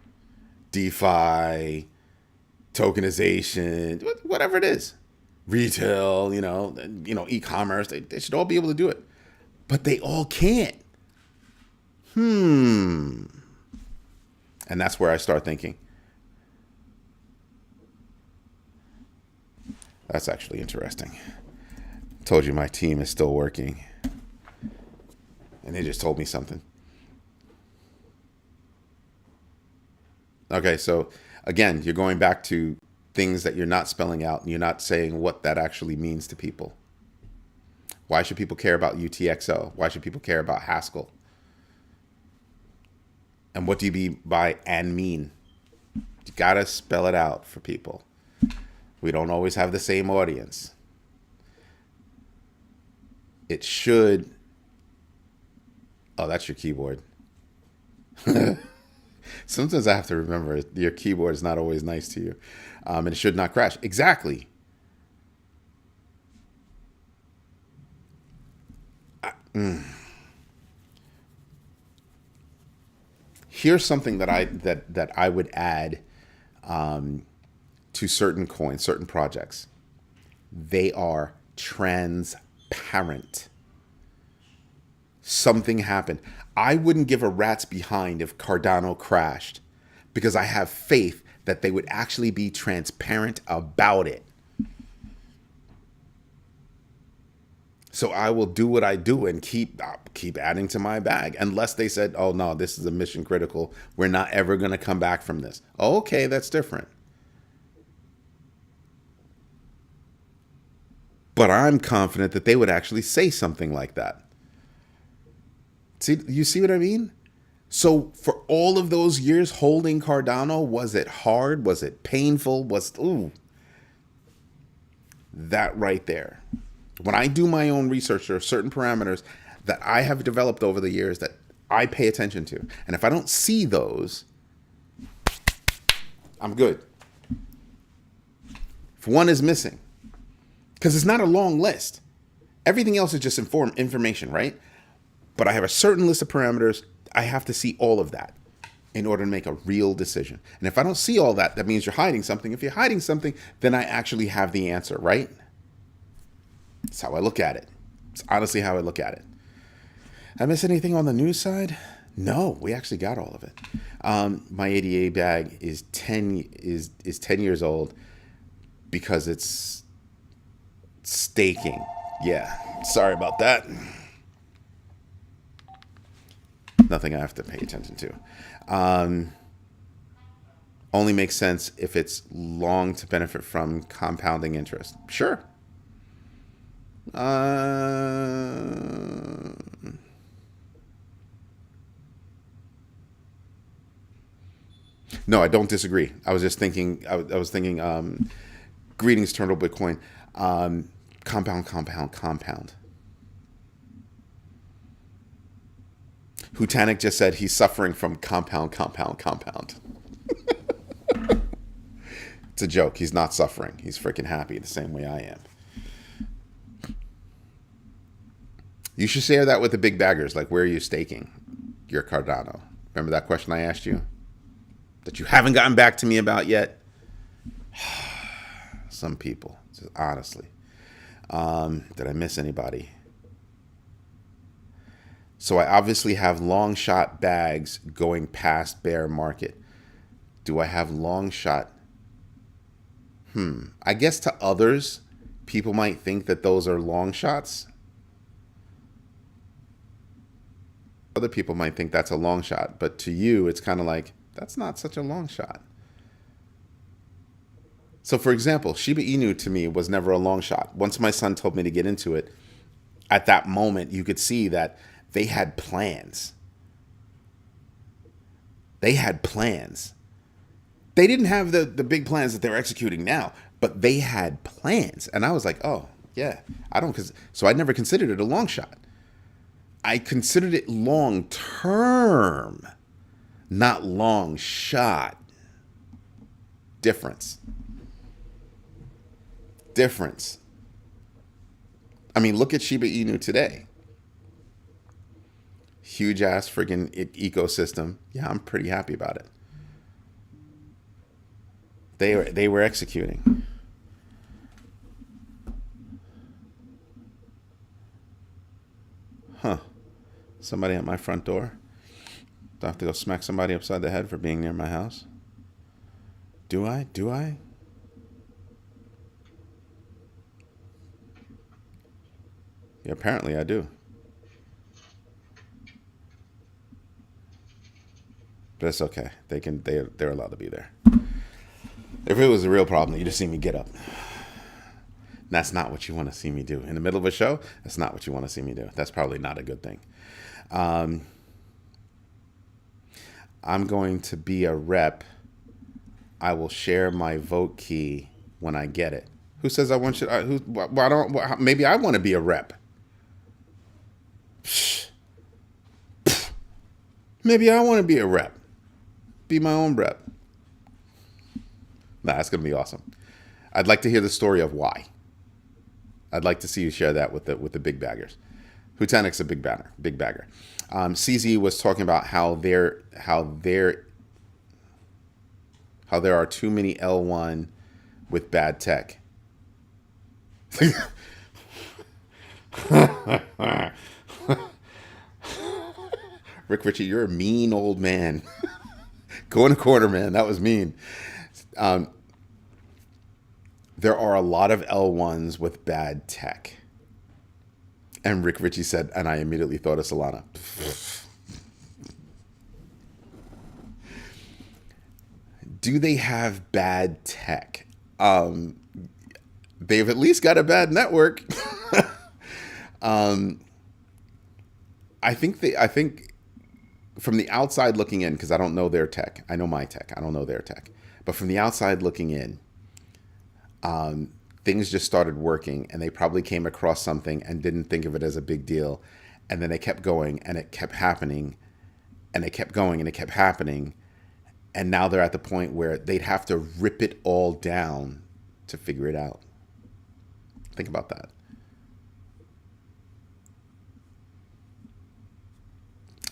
DeFi, tokenization, whatever it is. Retail, e-commerce, they should all be able to do it. But they all can't. And that's where I start thinking, that's actually interesting. Told you my team is still working. And they just told me something. Okay, so again, you're going back to things that you're not spelling out and you're not saying what that actually means to people. Why should people care about UTXO? Why should people care about Haskell? And what do you mean by and mean? You gotta spell it out for people. We don't always have the same audience. It should. Oh, that's your keyboard. Sometimes I have to remember your keyboard is not always nice to you. And it should not crash. Exactly. Here's something that I would add to certain coins, certain projects. They are transparent. Something happened. I wouldn't give a rat's behind if Cardano crashed because I have faith that they would actually be transparent about it. So I will do what I do and keep adding to my bag unless they said, oh, no, this is a mission critical. We're not ever going to come back from this. Okay, that's different. But I'm confident that they would actually say something like that. See, you see what I mean? So for all of those years holding Cardano, was it hard? Was it painful? That right there. When I do my own research, there are certain parameters that I have developed over the years that I pay attention to. And if I don't see those, I'm good. If one is missing, because it's not a long list. Everything else is just information, right? But I have a certain list of parameters. I have to see all of that in order to make a real decision. And if I don't see all that, that means you're hiding something. If you're hiding something, then I actually have the answer, right? That's how I look at it. It's honestly how I look at it. I miss anything on the news side? No, we actually got all of it. My ADA bag is 10 years old because it's staking. Yeah, sorry about that. Nothing I have to pay attention to. Only makes sense if it's long to benefit from compounding interest. Sure. No, I don't disagree. I was just thinking. I was thinking. Greetings, Turtle Bitcoin. Compound. Hutanic just said he's suffering from compound. It's a joke. He's not suffering. He's freaking happy the same way I am. You should share that with the big baggers. Like, where are you staking your Cardano? Remember that question I asked you that you haven't gotten back to me about yet? Some people, just honestly. Did I miss anybody? So I obviously have long shot bags going past bear market. Do I have long shot? I guess to others, people might think that those are long shots. Other people might think that's a long shot, but to you, it's kind of like, that's not such a long shot. So for example, Shiba Inu to me was never a long shot. Once my son told me to get into it, at that moment, you could see that they had plans. They didn't have the big plans that they're executing now, but they had plans. And I was like, oh, yeah, so I never considered it a long shot. I considered it long term, not long shot. Difference. Difference. I mean, look at Shiba Inu today. Huge ass friggin' ecosystem. Yeah, I'm pretty happy about it. They were executing. Huh. Somebody at my front door. Do I have to go smack somebody upside the head for being near my house? Do I? Do I? Yeah, apparently I do. But it's okay. They're allowed to be there. If it was a real problem, you just see me get up. And that's not what you want to see me do. In the middle of a show, that's not what you want to see me do. That's probably not a good thing. I'm going to be a rep. I will share my vote key when I get it. Who says I want you? Maybe I want to be a rep. Maybe I want to be a rep. Be my own rep. Nah, that's going to be awesome. I'd like to hear the story of why. I'd like to see you share that with the big baggers. Hutanik's a big bagger. CZ was talking about how there are too many L1 with bad tech. Rick Ritchie, you're a mean old man. Go in the corner, man. That was mean. There are a lot of L1s with bad tech. And Rick Ritchie said, and I immediately thought of Solana. Do they have bad tech? They've at least got a bad network. I think from the outside looking in, because I don't know their tech. I know my tech. I don't know their tech. But from the outside looking in, things just started working, and they probably came across something and didn't think of it as a big deal. And then they kept going, and it kept happening, and it kept going, and it kept happening. And now they're at the point where they'd have to rip it all down to figure it out. Think about that.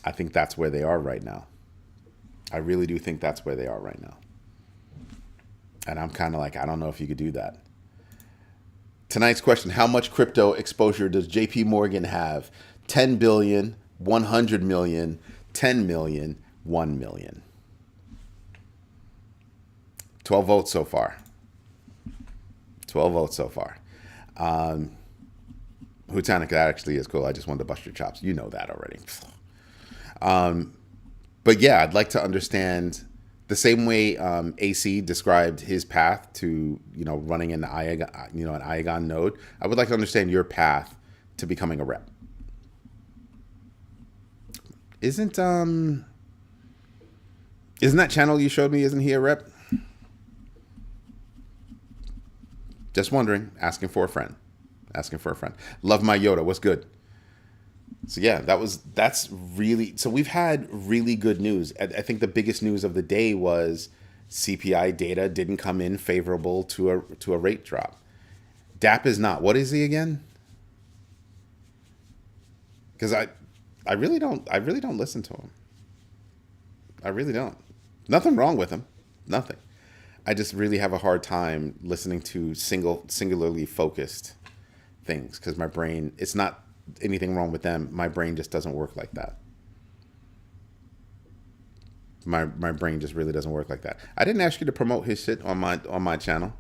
I think that's where they are right now. I really do think that's where they are right now. And I'm kind of like, I don't know if you could do that. Tonight's question, how much crypto exposure does JP Morgan have? 10 billion, 100 million, 10 million, 1 million. 12 votes so far. 12 votes so far. Hutanik, that actually is cool. I just wanted to bust your chops. You know that already. But yeah, I'd like to understand the same way AC described his path to, running an Iagon node. I would like to understand your path to becoming a rep. Isn't that channel you showed me, isn't he a rep? Just wondering, asking for a friend. Love my Yoda. What's good? So yeah, that's really, so we've had really good news. I think the biggest news of the day was CPI data didn't come in favorable to a rate drop. DAP is not. What is he again? Because I really don't listen to him. I really don't. Nothing wrong with him. Nothing. I just really have a hard time listening to singularly focused things because my brain, it's not anything wrong with them. My brain just doesn't work like that. My brain just really doesn't work like that. I didn't ask you to promote his shit on my channel.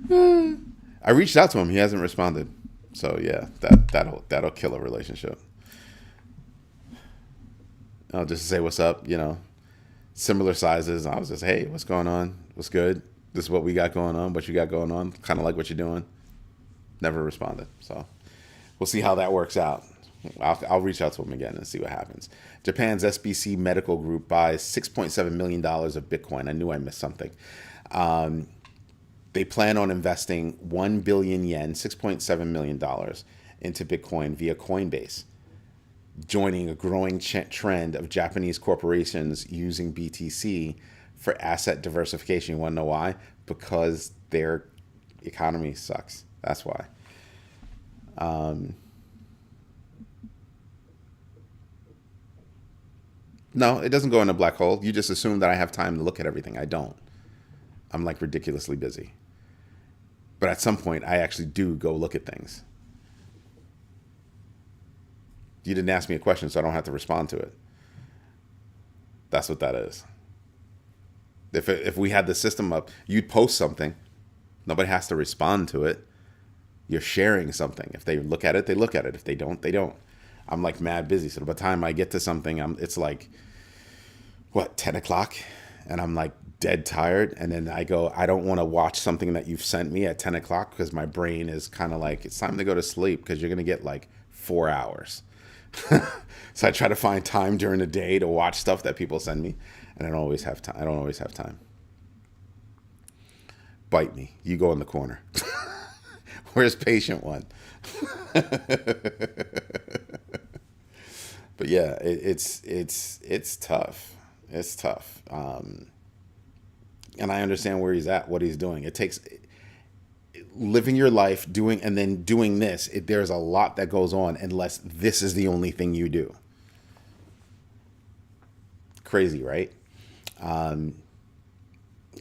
I reached out to him. He hasn't responded. So yeah, that'll kill a relationship. I'll just say what's up, similar sizes. I was just, hey, what's going on? What's good? This is what we got going on. What you got going on? Kind of like what you're doing. Never responded. So we'll see how that works out. I'll reach out to him again and see what happens. Japan's SBC Medical Group buys $6.7 million of Bitcoin. I knew I missed something. They plan on investing 1 billion yen, $6.7 million, into Bitcoin via Coinbase. joining a growing trend of Japanese corporations using BTC for asset diversification. You want to know why? Because their economy sucks. That's why. No, it doesn't go in a black hole. You just assume that I have time to look at everything. I don't. I'm like ridiculously busy. But at some point, I actually do go look at things. You didn't ask me a question, so I don't have to respond to it. That's what that is. If we had the system up, you'd post something. Nobody has to respond to it. You're sharing something. If they look at it, they look at it. If they don't, they don't. I'm like mad busy. So by the time I get to something, it's like, 10 o'clock? And I'm like dead tired. And then I go, I don't want to watch something that you've sent me at 10 o'clock because my brain is kind of like, it's time to go to sleep because you're going to get like 4 hours. So I try to find time during the day to watch stuff that people send me. And I don't always have time. Bite me. You go in the corner. Where's patient one? But yeah, it's tough. It's tough. And I understand where he's at, what he's doing. It takes living your life doing this. There's a lot that goes on unless this is the only thing you do. Crazy, right? And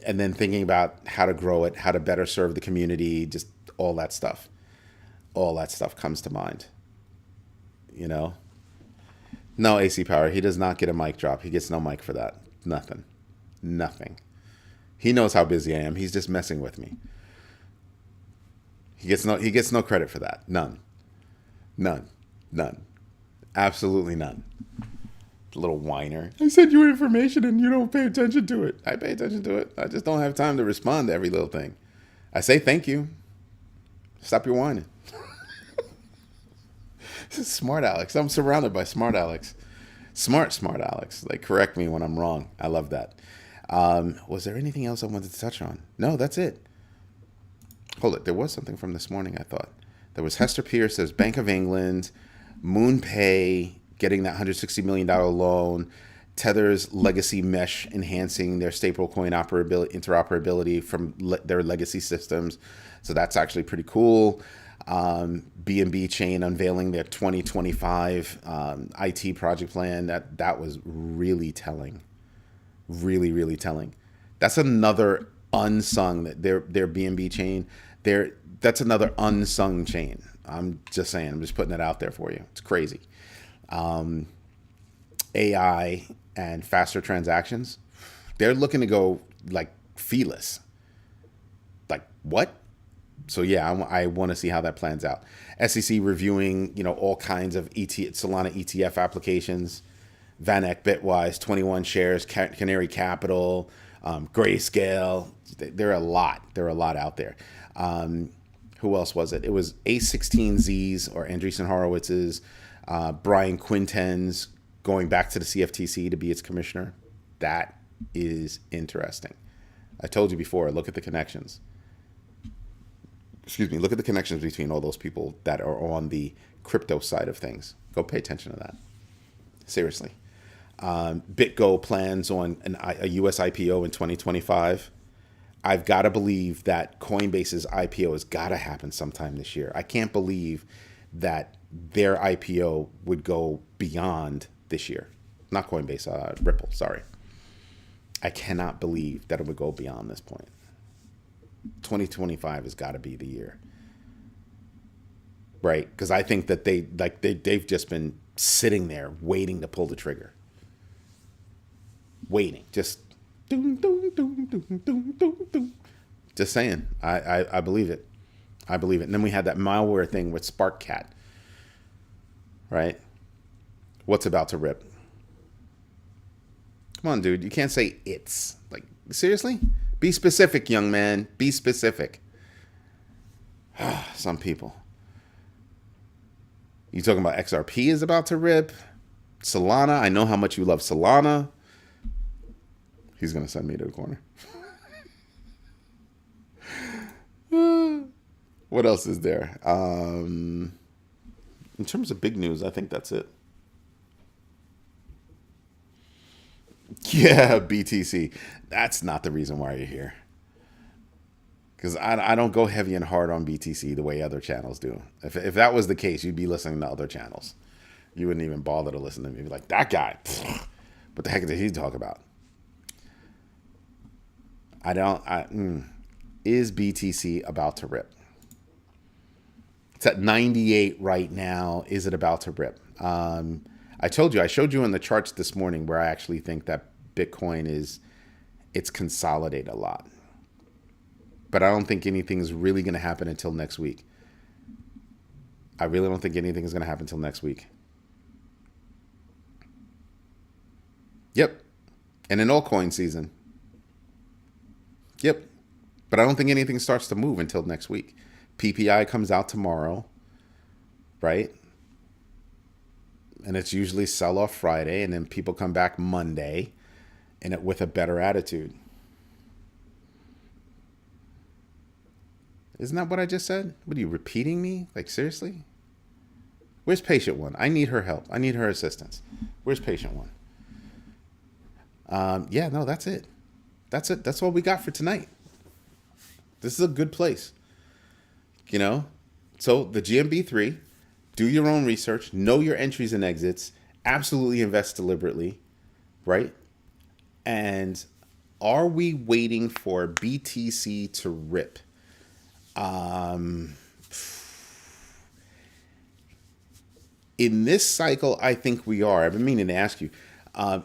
then thinking about how to grow it, how to better serve the community, just all that stuff. All that stuff comes to mind. No, AC Power, he does not get a mic drop. He gets no mic for that. Nothing. He knows how busy I am. He's just messing with me. He gets no credit for that. None. Absolutely none. Little whiner. I send you information and you don't pay attention to it. I pay attention to it. I just don't have time to respond to every little thing. I say thank you. Stop your whining. This is smart Alex. I'm surrounded by smart Alex. Smart Alex. Like, correct me when I'm wrong. I love that. Was there anything else I wanted to touch on? No, that's it. Hold it. There was something from this morning, I thought. There was Hester Pierce. There's Bank of England, MoonPay getting that $160 million loan, Tether's legacy mesh enhancing their stablecoin interoperability from their legacy systems. So that's actually pretty cool. GMB chain unveiling their 2025 IT project plan. That was really telling. Really telling. That's another unsung, their GMB chain. That's another unsung chain. I'm just saying. I'm just putting it out there for you. It's crazy. AI and faster transactions. They're looking to go like feeless. Like what? So yeah, I want to see how that plans out. SEC reviewing, all kinds of Solana ETF applications. VanEck, Bitwise, 21 shares, Canary Capital, Grayscale. There are a lot. There are a lot out there. Who else was it? It was A16Z's or Andreessen Horowitz's, Brian Quinten's going back to the CFTC to be its commissioner. That is interesting. I told you before, look at the connections. Look at the connections between all those people that are on the crypto side of things. Go pay attention to that. Seriously. BitGo plans on a US IPO in 2025. I've got to believe that Coinbase's IPO has got to happen sometime this year. I can't believe that their IPO would go beyond this year. Not Coinbase, Ripple, sorry. I cannot believe that it would go beyond this point. 2025 has got to be the year. Right? Because I think that they've just been sitting there waiting to pull the trigger. Waiting. Just doom, doom, doom, doom, doom, doom, doom. Just saying. I believe it. I believe it. And then we had that malware thing with SparkCat. Right? What's about to rip? Come on, dude. You can't say it's. Like, seriously? Be specific, young man. Be specific. Some people. You talking about XRP is about to rip? Solana. I know how much you love Solana. He's going to send me to the corner. What else is there? In terms of big news, I think that's it. Yeah, BTC. That's not the reason why you're here. Because I don't go heavy and hard on BTC the way other channels do. If that was the case, you'd be listening to other channels. You wouldn't even bother to listen to me. You'd be like, that guy, what the heck did he talk about? Is BTC about to rip? It's at 98 right now. Is it about to rip? I told you, I showed you in the charts this morning where I actually think that Bitcoin it's consolidated a lot. But I don't think anything's really going to happen until next week. I really don't think anything is going to happen until next week. Yep. And an altcoin season. Yep. But I don't think anything starts to move until next week. PPI comes out tomorrow, right? And it's usually sell off Friday, and then people come back Monday and with a better attitude. Isn't that what I just said? What are you repeating me? Like, seriously? Where's patient one? I need her help. I need her assistance. Where's patient one? Yeah, no, that's it. That's it. That's all we got for tonight. This is a good place. You know? So the GMB3, do your own research, know your entries and exits, absolutely invest deliberately, right? And are we waiting for BTC to rip? In this cycle, I think we are. I've been meaning to ask you.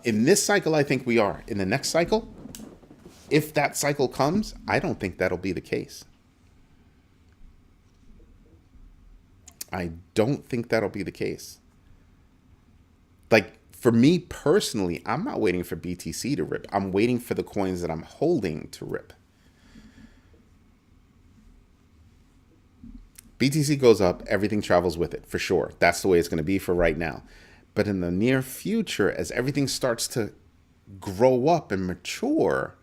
In this cycle, I think we are. In the next cycle, if that cycle comes, I don't think that'll be the case. I don't think that'll be the case. Like, for me personally, I'm not waiting for BTC to rip. I'm waiting for the coins that I'm holding to rip. BTC goes up, everything travels with it, for sure. That's the way it's going to be for right now. But in the near future, as everything starts to grow up and mature,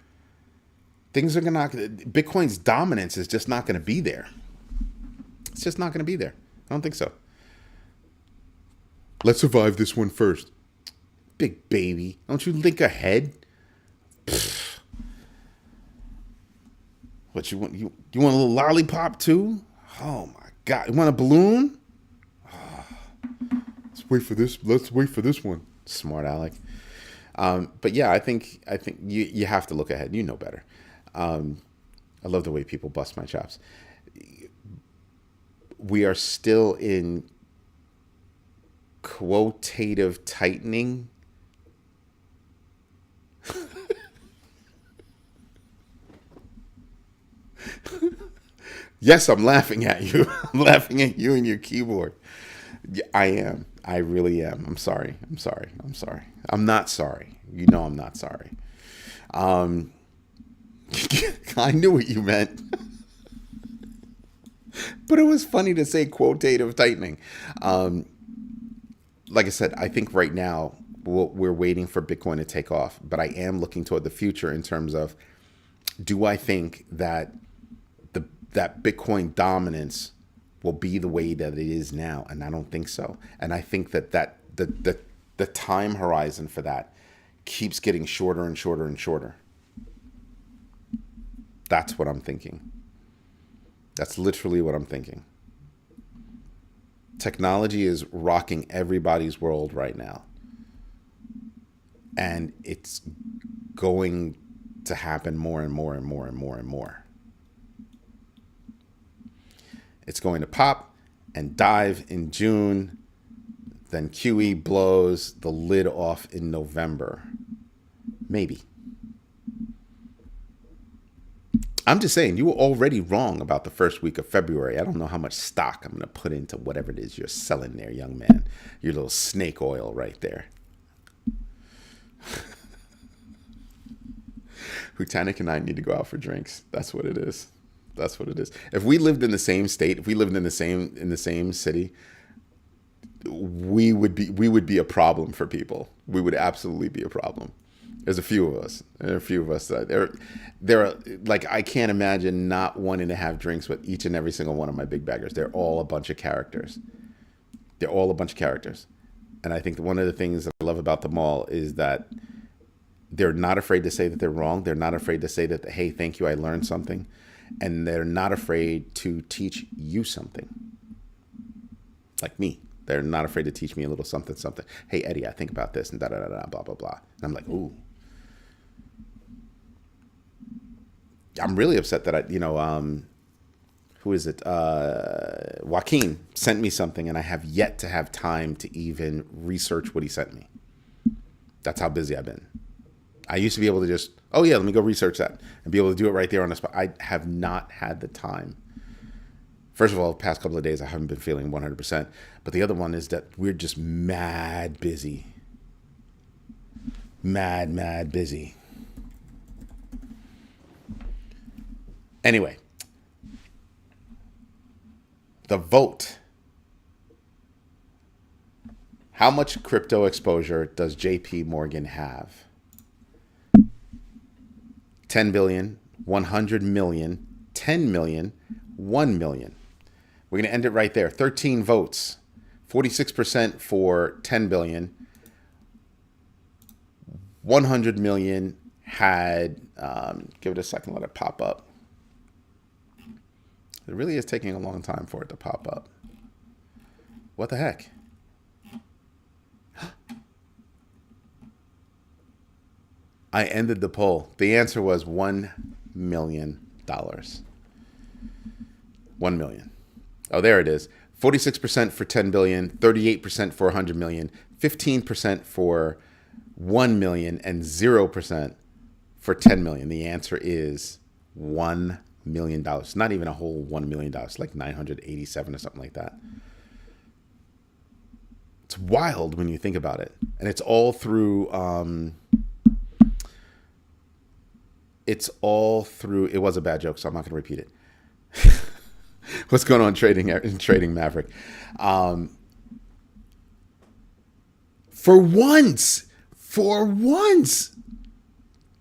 things are going to... Bitcoin's dominance is just not going to be there. It's just not going to be there. I don't think so. Let's survive this one first. Big baby. Don't you think ahead? Pfft. What, you want? You want a little lollipop too? Oh my God. You want a balloon? Oh, let's wait for this. Let's wait for this one. Smart Alec. But yeah, I think you have to look ahead. You know better. I love the way people bust my chops. We are still in quotative tightening. Yes, I'm laughing at you. I'm laughing at you and your keyboard. I am. I really am. I'm sorry. I'm sorry. I'm sorry. I'm not sorry. You know I'm not sorry. I knew what you meant. But it was funny to say quotative tightening. Like I said, I think right now we're waiting for Bitcoin to take off. But I am looking toward the future in terms of, do I think that that Bitcoin dominance will be the way that it is now? And I don't think so. And I think that the time horizon for that keeps getting shorter and shorter and shorter. That's what I'm thinking. That's literally what I'm thinking. Technology is rocking everybody's world right now. And it's going to happen more and more and more and more and more. It's going to pop and dive in June. Then QE blows the lid off in November. Maybe. I'm just saying, you were already wrong about the first week of February. I don't know how much stock I'm going to put into whatever it is you're selling there, young man. Your little snake oil right there. Hutanik and I need to go out for drinks. That's what it is. That's what it is. If we lived in the same state, if we lived in the same city, we would be a problem for people. We would absolutely be a problem. There's a few of us. There are a few of us that there are, like, I can't imagine not wanting to have drinks with each and every single one of my big baggers. They're all a bunch of characters. They're all a bunch of characters. And I think that one of the things that I love about them all is that They're not afraid to say that they're wrong. They're not afraid to say that, hey, thank you, I learned something. And they're not afraid to teach you something. Like me. They're not afraid to teach me a little something, something. Hey, Eddie, I think about this and da-da-da-da, blah, blah, blah. And I'm like, ooh. I'm really upset that who is it? Joaquin sent me something and I have yet to have time to even research what he sent me. That's how busy I've been. I used to be able to just, oh yeah, let me go research that and be able to do it right there on the spot. I have not had the time. First of all, the past couple of days, I haven't been feeling 100%. But the other one is that we're just mad busy. Mad busy. Anyway, the vote. How much crypto exposure does JP Morgan have? 10 billion, 100 million, 10 million, 1 million. We're going to end it right there. 13 votes. 46% for 10 billion. 100 million had, give it a second, let it pop up. It really is taking a long time for it to pop up. What the heck? I ended the poll. The answer was $1 million. 1 million. Oh, there it is. 46% for 10 billion, 38% for 100 million, 15% for 1 million, and 0% for 10 million. The answer is $1 million. Not even a whole $1 million, like 987 or something like that. It's wild when you think about it. And it's all through, it was a bad joke, so I'm not going to repeat it. What's going on in Trading Maverick? For once,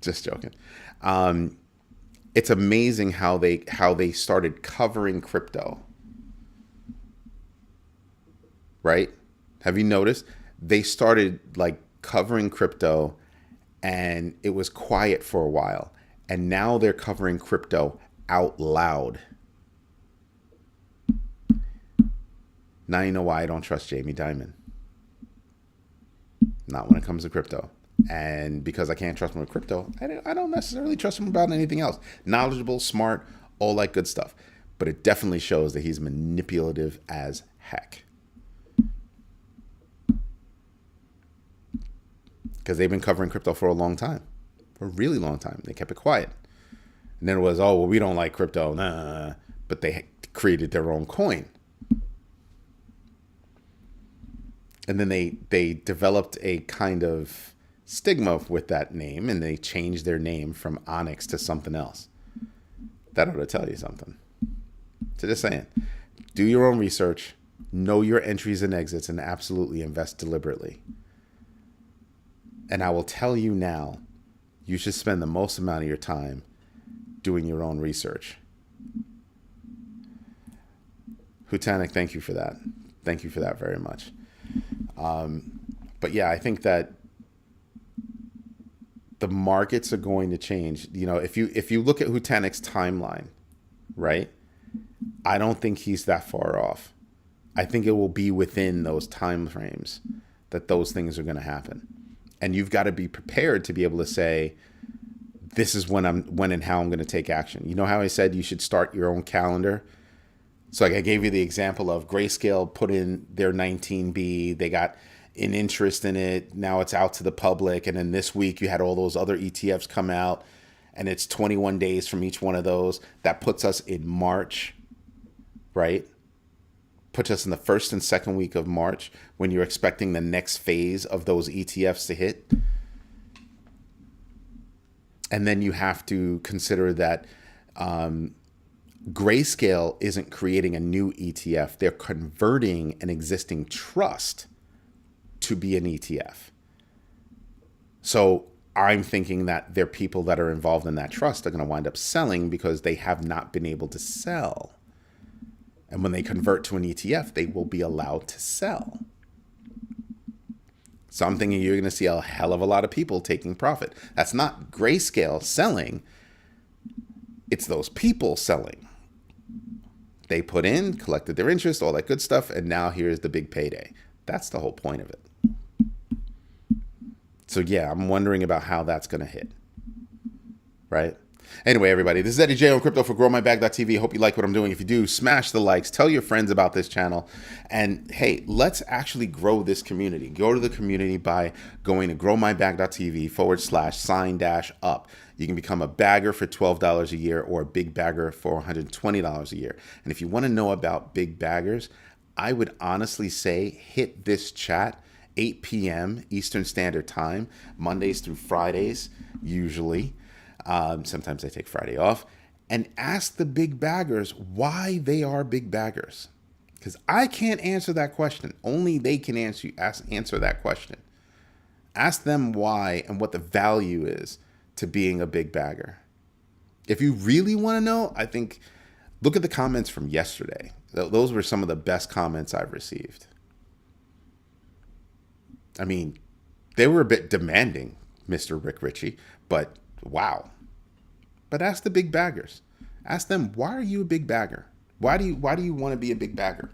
just joking. It's amazing how they started covering crypto. Right? Have you noticed? They started like covering crypto and it was quiet for a while. And now they're covering crypto out loud. Now you know why I don't trust Jamie Dimon. Not when it comes to crypto. And because I can't trust him with crypto, I don't necessarily trust him about anything else. Knowledgeable, smart, all that good stuff. But it definitely shows that he's manipulative as heck. Because they've been covering crypto for a long time. For a really long time. They kept it quiet. And then it was, oh, well, we don't like crypto. Nah. But they created their own coin. And then they developed a kind of stigma with that name, and they changed their name from Onyx to something else. That ought to tell you something. So just saying, do your own research, know your entries and exits, and absolutely invest deliberately. And I will tell you now, you should spend the most amount of your time doing your own research. Hutanic, thank you for that. Thank you for that very much. But yeah, I think that the markets are going to change. You know, if you look at Hutanic's timeline, right? I don't think he's that far off. I think it will be within those time frames that those things are going to happen. And you've got to be prepared to be able to say, this is when and how I'm going to take action. You know how I said you should start your own calendar? So like I gave you the example of Grayscale put in their 19B. They got an interest in it. Now it's out to the public. And then this week you had all those other ETFs come out. And it's 21 days from each one of those. That puts us in March, right? Puts us in the first and second week of March when you're expecting the next phase of those ETFs to hit. And then you have to consider that Grayscale isn't creating a new ETF. They're converting an existing trust to be an ETF. So I'm thinking that there are people that are involved in that trust are going to wind up selling because they have not been able to sell. And when they convert to an ETF, they will be allowed to sell. So I'm thinking you're going to see a hell of a lot of people taking profit. That's not Grayscale selling. It's those people selling. They put in, collected their interest, all that good stuff, and now here's the big payday. That's the whole point of it. So yeah, I'm wondering about how that's going to hit. Right? Anyway, everybody, this is Eddie J on Crypto for GrowMyBag.tv. Hope you like what I'm doing. If you do, smash the likes. Tell your friends about this channel. And hey, let's actually grow this community. Go to the community by going to growmybag.tv/sign-up. You can become a bagger for $12 a year or a big bagger for $120 a year. And if you want to know about big baggers, I would honestly say hit this chat 8 p.m. Eastern Standard Time, Mondays through Fridays, usually. Sometimes I take Friday off, and ask the big baggers why they are big baggers. Because I can't answer that question. Only they can answer that question. Ask them why and what the value is to being a big bagger. If you really want to know, I think look at the comments from yesterday. Those were some of the best comments I've received. I mean, they were a bit demanding, Mr. Rick Ritchie, but wow. But ask the big baggers. Ask them, why are you a big bagger? Why do you want to be a big bagger?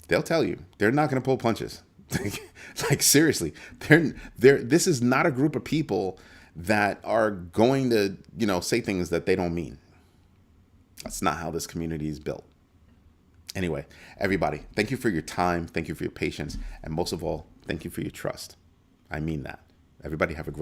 They'll tell you. They're not going to pull punches. Like seriously, this is not a group of people that are going to, say things that they don't mean. That's not how this community is built. Anyway, everybody, thank you for your time. Thank you for your patience. And most of all, thank you for your trust. I mean that. Everybody have a great